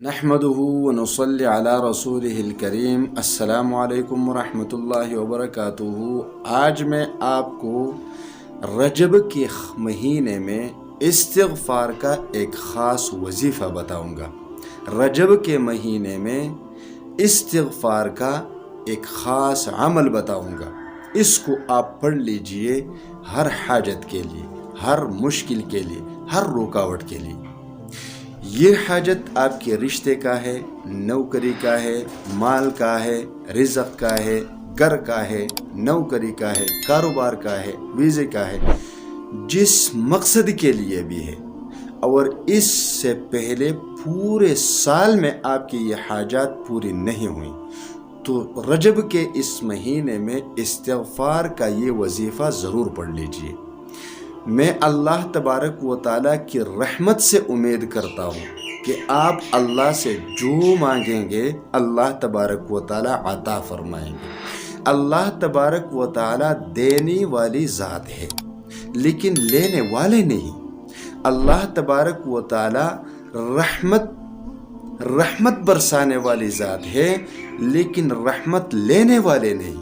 نحمده ونصلي علی رسولہ الکریم۔ السلام علیکم ورحمۃ اللہ وبرکاتہ۔ آج میں آپ کو رجب کے مہینے میں استغفار کا ایک خاص وظیفہ بتاؤں گا۔ رجب کے مہینے میں استغفار کا ایک خاص عمل بتاؤں گا۔ اس کو آپ پڑھ لیجئے ہر حاجت کے لیے، ہر مشکل کے لیے، ہر رکاوٹ کے لیے۔ یہ حاجت آپ کے رشتے کا ہے، نوکری کا ہے، مال کا ہے، رزق کا ہے، گھر کا ہے، نوکری کا ہے، کاروبار کا ہے، ویزے کا ہے، جس مقصد کے لیے بھی ہے، اور اس سے پہلے پورے سال میں آپ کی یہ حاجات پوری نہیں ہوئیں تو رجب کے اس مہینے میں استغفار کا یہ وظیفہ ضرور پڑھ لیجئے۔ میں اللہ تبارک و تعالیٰ کی رحمت سے امید کرتا ہوں کہ آپ اللہ سے جو مانگیں گے اللہ تبارک و تعالیٰ عطا فرمائیں گے۔ اللہ تبارک و تعالیٰ دینے والی ذات ہے لیکن لینے والے نہیں۔ اللہ تبارک و تعالیٰ رحمت برسانے والی ذات ہے لیکن رحمت لینے والے نہیں۔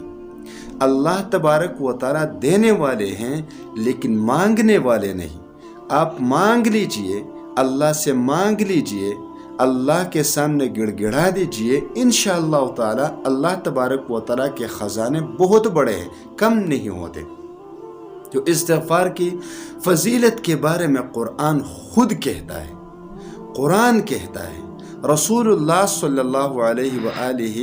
اللہ تبارک و تعالیٰ دینے والے ہیں لیکن مانگنے والے نہیں۔ آپ مانگ لیجئے، اللہ سے مانگ لیجئے، اللہ کے سامنے گڑ گڑا دیجئے، انشاءاللہ تعالیٰ اللہ تبارک و تعالیٰ کے خزانے بہت بڑے ہیں، کم نہیں ہوتے۔ تو استغفار کی فضیلت کے بارے میں قرآن خود کہتا ہے، قرآن کہتا ہے، رسول اللہ صلی اللہ علیہ وآلہ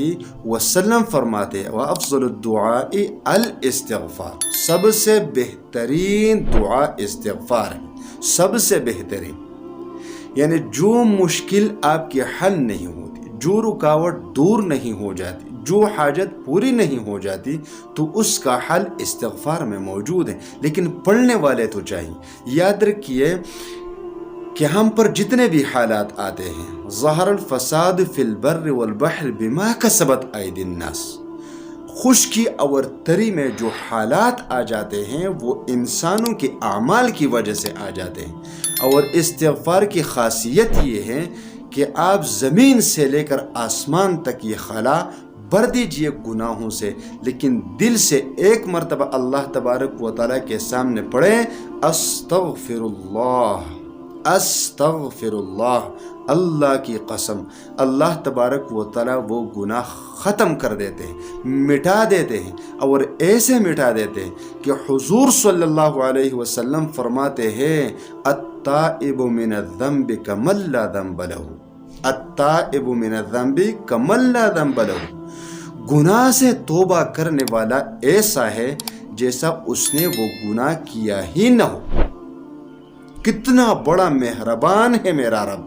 وسلم فرماتے ہیں وَأَفْضَلُ الدُّعَاءِ الاستغفار، سب سے بہترین دعا استغفار ہے، سب سے بہترین۔ یعنی جو مشکل آپ کی حل نہیں ہوتی، جو رکاوٹ دور نہیں ہو جاتی، جو حاجت پوری نہیں ہو جاتی تو اس کا حل استغفار میں موجود ہے، لیکن پڑھنے والے تو چاہیے۔ یاد رکھیے کہ ہم پر جتنے بھی حالات آتے ہیں، ظہر الفساد فی البر والبحر بما کسبت ایدی الناس، خشکی اور تری میں جو حالات آ جاتے ہیں وہ انسانوں کے اعمال کی وجہ سے آ جاتے ہیں۔ اور استغفار کی خاصیت یہ ہے کہ آپ زمین سے لے کر آسمان تک یہ خلا بھر دیجئے گناہوں سے، لیکن دل سے ایک مرتبہ اللہ تبارک و تعالیٰ کے سامنے پڑھیں استغفر اللہ، استغفر اللہ، اللہ کی قسم اللہ تبارک و تعالیٰ وہ گناہ ختم کر دیتے ہیں، مٹا دیتے ہیں، اور ایسے مٹا دیتے ہیں کہ حضور صلی اللہ علیہ وسلم فرماتے ہیں التائب من الذنب کمن لا ذنب لہ، التائب من الذنب کمن لا ذنب لہ، گناہ سے توبہ کرنے والا ایسا ہے جیسا اس نے وہ گناہ کیا ہی نہ ہو۔ کتنا بڑا مہربان ہے میرا رب،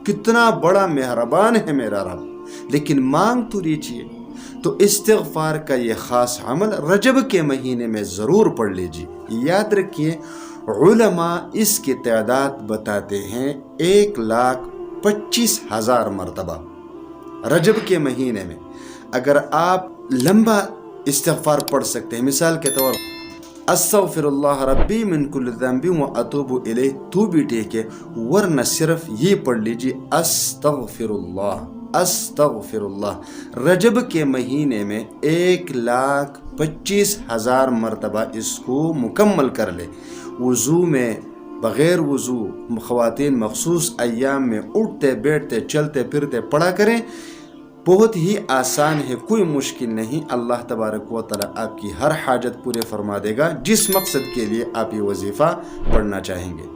کتنا بڑا مہربان ہے میرا رب، لیکن مانگ تو لیجئے۔ تو استغفار کا یہ خاص عمل رجب کے مہینے میں ضرور پڑھ لیجئے۔ یاد رکھیے علماء اس کی تعداد بتاتے ہیں 1,25,000 مرتبہ رجب کے مہینے میں۔ اگر آپ لمبا استغفار پڑھ سکتے ہیں، مثال کے طور استغفر اللہ ربی من کل ذنب واتوب الیہ تو بھی ٹھیک ہے، ورنہ صرف یہ پڑھ لیجیے استغفر اللہ، استغفر اللہ۔ رجب کے مہینے میں 1,25,000 مرتبہ اس کو مکمل کر لے۔ وضو میں، بغیر وضو، خواتین مخصوص ایام میں اٹھتے بیٹھتے چلتے پھرتے پڑھا کریں، بہت ہی آسان ہے، کوئی مشکل نہیں۔ اللہ تبارک و تعالیٰ آپ کی ہر حاجت پورے فرما دے گا جس مقصد کے لیے آپ یہ وظیفہ پڑھنا چاہیں گے۔